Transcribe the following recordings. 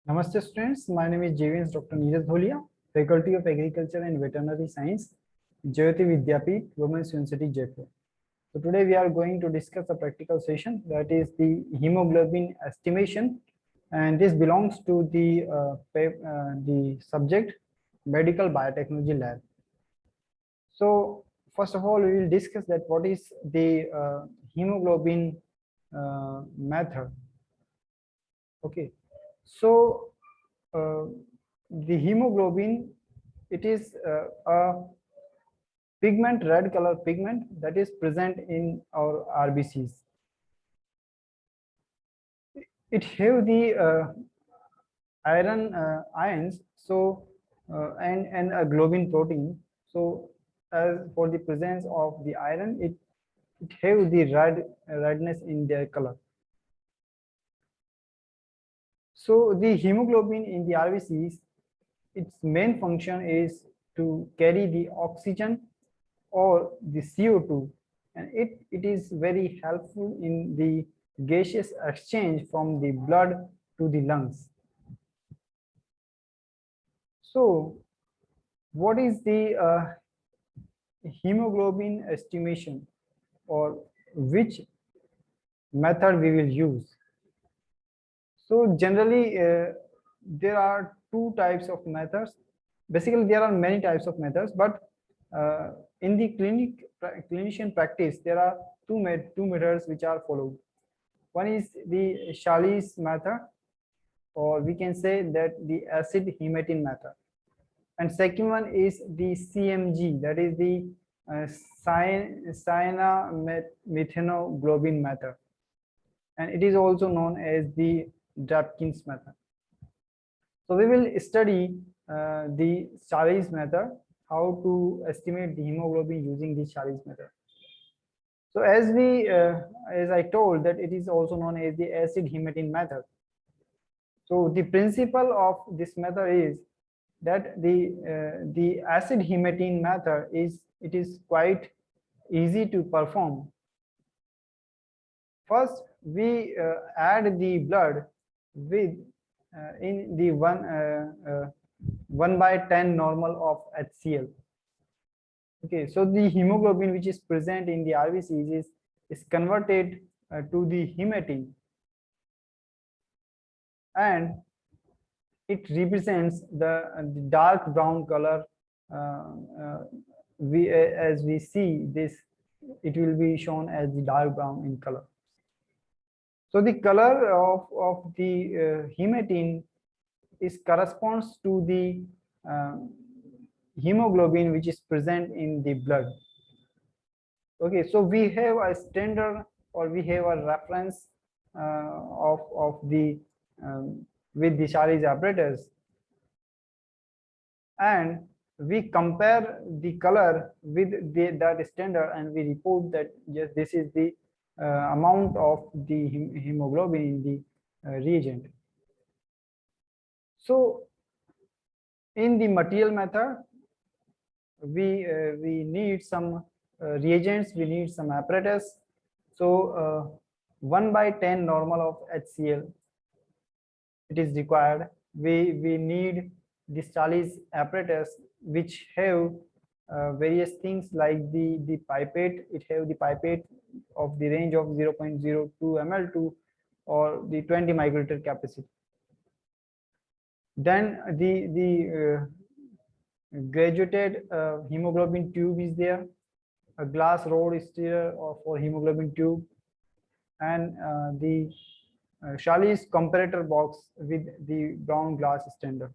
Namaste students, my name is Dr. Neeraj Dholia, Faculty of Agriculture and Veterinary Science, Jayoti Vidyapeeth, Women's University, Jaipur. So today we are going to discuss a practical session, that is the hemoglobin estimation, and this belongs to the subject Medical Biotechnology Lab. So first of all, we will discuss that what is the hemoglobin method. Okay, so the hemoglobin, it is a pigment, red color pigment that is present in our RBCs. It have the ions, so and a globin protein. So as for the presence of the iron, it have the redness in their color. So the hemoglobin in the RBCs, its main function is to carry the oxygen or the CO2, and it is very helpful in the gaseous exchange from the blood to the lungs. So what is the hemoglobin estimation, or which method we will use? So generally there are two types of methods. Basically there are many types of methods, but in the clinician practice there are two methods which are followed. One is the Charles method, or we can say that the acid Hematin method, and second one is the CMG, that is the cyanamethenoglobin method, and it is also known as the Drapkin's method. So we will study the Charles method, how to estimate the hemoglobin using the Charles method. So as I told, that it is also known as the acid Hematin method. So the principle of this method is that the acid Hematin method is quite easy to perform. First, we add the blood with in the 1/10 normal of HCl. Okay, so the hemoglobin which is present in the RBCs is converted to the hematine, and it represents the dark brown color. As we see this, it will be shown as the dark brown in color. So the color of the hematine is corresponds to the hemoglobin which is present in the blood. Okay, so we have a standard, or we have a reference of the with the Charles apparatus, and we compare the color with that standard, and we report that yes, this is the amount of the hemoglobin in the reagent. So in the material method, we need some reagents, we need some apparatus. So 1/10 normal of HCl it is required. We need this Charles apparatus, which have various things like the pipette. It have the pipette of the range of 0.02 ml to or the 20 microliter capacity. Then the graduated hemoglobin tube is there, a glass rod is there for hemoglobin tube, and the Charles comparator box with the brown glass standard.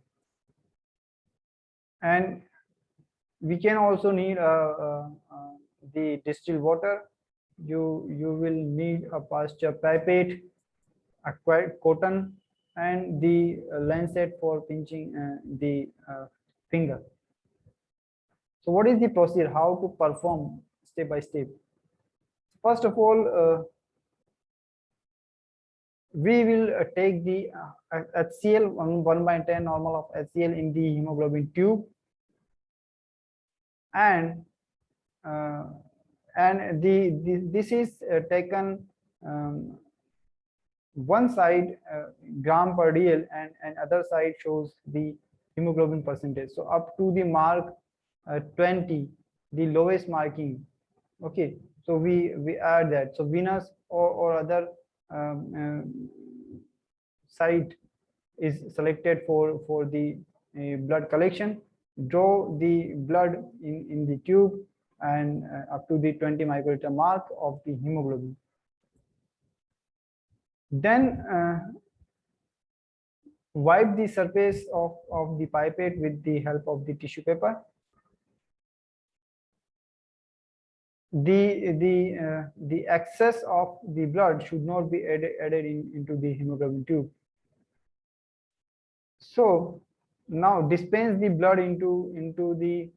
And we can also need the distilled water. You will need a pasture pipette, a cotton, and the lancet for pinching the finger. So what is the procedure, how to perform step by step? First of all, we will take the HCl 1/10 normal of HCl in the hemoglobin tube, and this is taken one side gram per dl and other side shows the hemoglobin percentage. So up to the mark 20, the lowest marking. Okay, so we add that. So venous or other site is selected for the blood collection. Draw the blood in the tube and up to the 20 microliter mark of the hemoglobin. Then wipe the surface of the pipette with the help of the tissue paper. The excess of the blood should not be added into the hemoglobin tube. So now dispense the blood into the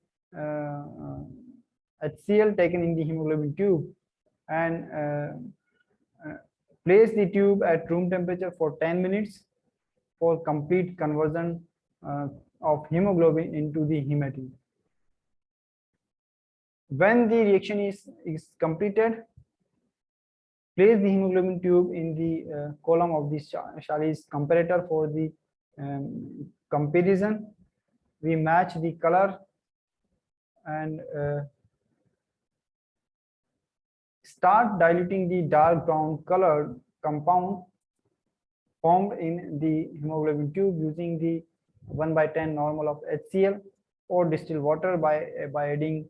HCl taken in the hemoglobin tube and place the tube at room temperature for 10 minutes for complete conversion of hemoglobin into the hematine. When the reaction is completed, place the hemoglobin tube in the column of the Charlie's comparator for the comparison. We match the color and start diluting the dark brown colored compound formed in the hemoglobin tube using the 1/10 normal of HCl or distilled water by adding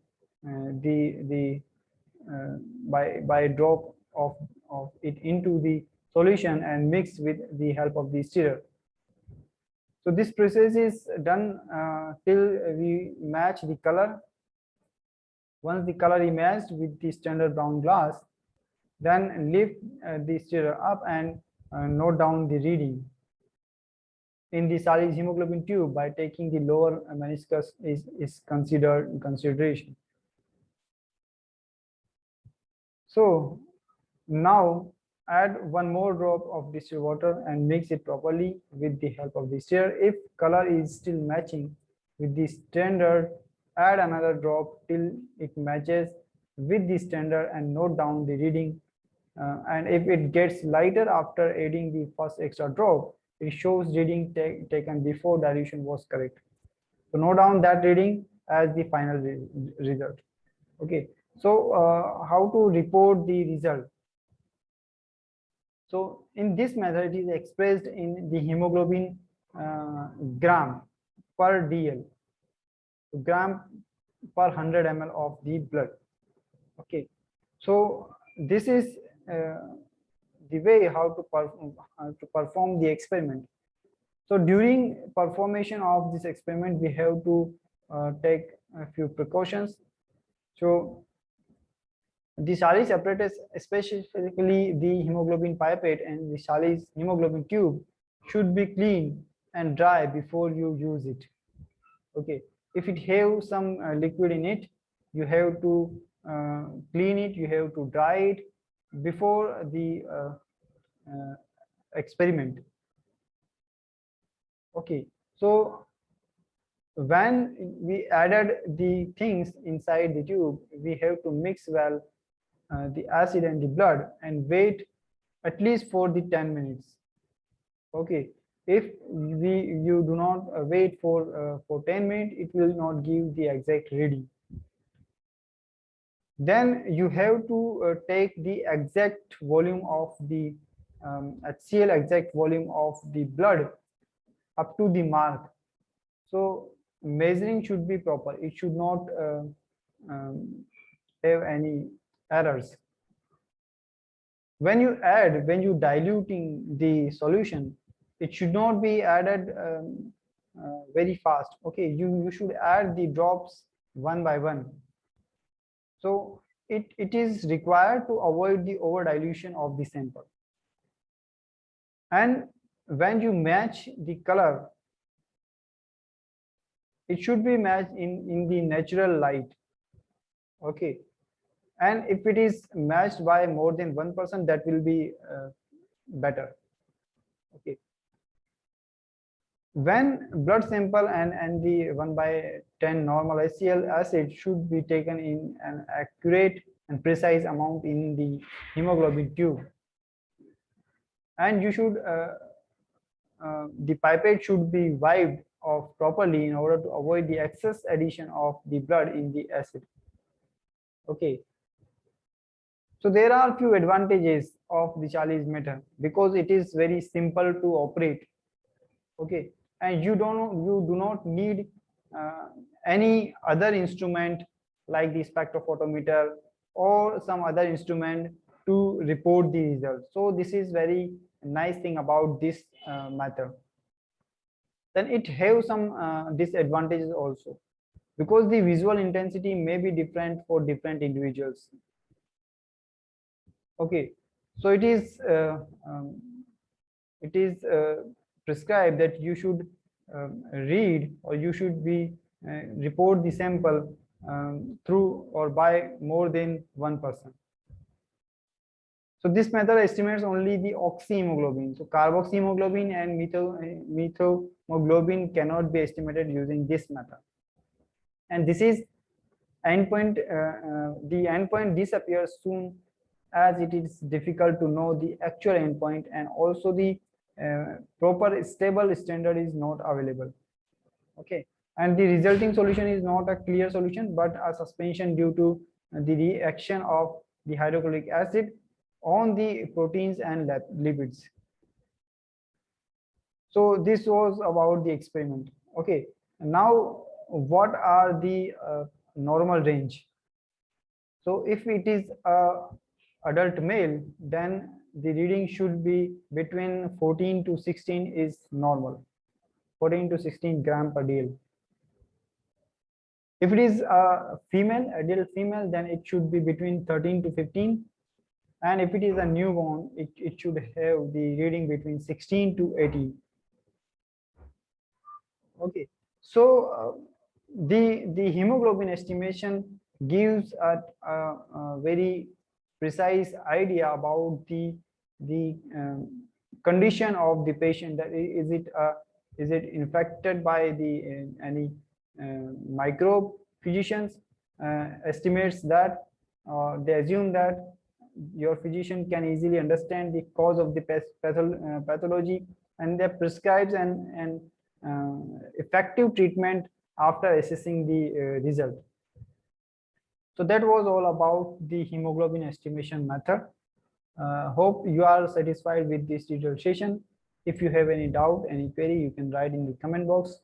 by a drop of it into the solution and mix with the help of the stirrer. So this process is done till we match the color. Once the color is matched with the standard brown glass, then lift the stirrer up and note down the reading in the Charlie's hemoglobin tube by taking the lower meniscus is considered in consideration. So now add one more drop of distilled water and mix it properly with the help of the stirrer. If color is still matching with the standard, add another drop till it matches with the standard and note down the reading. And if it gets lighter after adding the first extra drop, it shows reading taken before dilution was correct. So note down that reading as the final result. Okay, so how to report the result? So in this method, it is expressed in the hemoglobin gram per dl, gram per 100 ml of the blood. Okay, so this is the way how to perform the experiment. So during performation of this experiment, we have to take a few precautions. So the Charlie's apparatus, specifically the hemoglobin pipette and the Charlie's hemoglobin tube, should be clean and dry before you use it. Okay, if it have some liquid in it, you have to clean it, you have to dry it before the experiment. Okay, so when we added the things inside the tube, we have to mix well the acid and the blood and wait at least for the 10 minutes. Okay, if you do not wait for 10 minutes, it will not give the exact reading. Then you have to take the exact volume of the HCl, exact volume of the blood up to the mark. So measuring should be proper. It should not have any errors. When you diluting the solution, it should not be added very fast. Okay, you should add the drops one by one. So it is required to avoid the over dilution of the sample. And when you match the color, it should be matched in the natural light. Okay, and if it is matched by more than 1%, that will be better. Okay, when blood sample and the 1/10 normal HCl acid should be taken in an accurate and precise amount in the hemoglobin tube. and you should the pipette should be wiped off properly in order to avoid the excess addition of the blood in the acid. Okay, so there are few advantages of the Charlie's method because it is very simple to operate. Okay, and you do not need uh, any other instrument like the spectrophotometer or some other instrument to report the result. So this is very nice thing about this method. Then it have some disadvantages also because the visual intensity may be different for different individuals. Okay, so it is prescribed that you should read or you should be report the sample through or by more than one person. So this method estimates only the oxyhemoglobin. So carboxyhemoglobin and methemoglobin cannot be estimated using this method. And this is endpoint. The endpoint disappears soon as it is difficult to know the actual endpoint, and also the proper stable standard is not available. Okay, and the resulting solution is not a clear solution but a suspension due to the reaction of the hydrochloric acid on the proteins and lipids. So this was about the experiment. Okay, now what are the normal range? So if it is a adult male, then the reading should be between 14 to 16 is normal, 14 to 16 gram per dl. If it is a female, adult female, then it should be between 13 to 15. And if it is a newborn, it should have the reading between 16 to 18. Okay, so the hemoglobin estimation gives a very precise idea about the condition of the patient. That is it infected by the any microbe? Physicians estimates that they assume that your physician can easily understand the cause of the pathology, and they prescribes and effective treatment after assessing the result. So that was all about the hemoglobin estimation method. Hope you are satisfied with this tutorial session. If you have any doubt, any query, you can write in the comment box.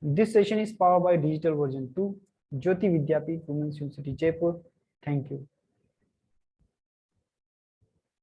This session is powered by Digital version 2, Jyoti Vidyapeeth, Women's University, Jaipur. Thank you.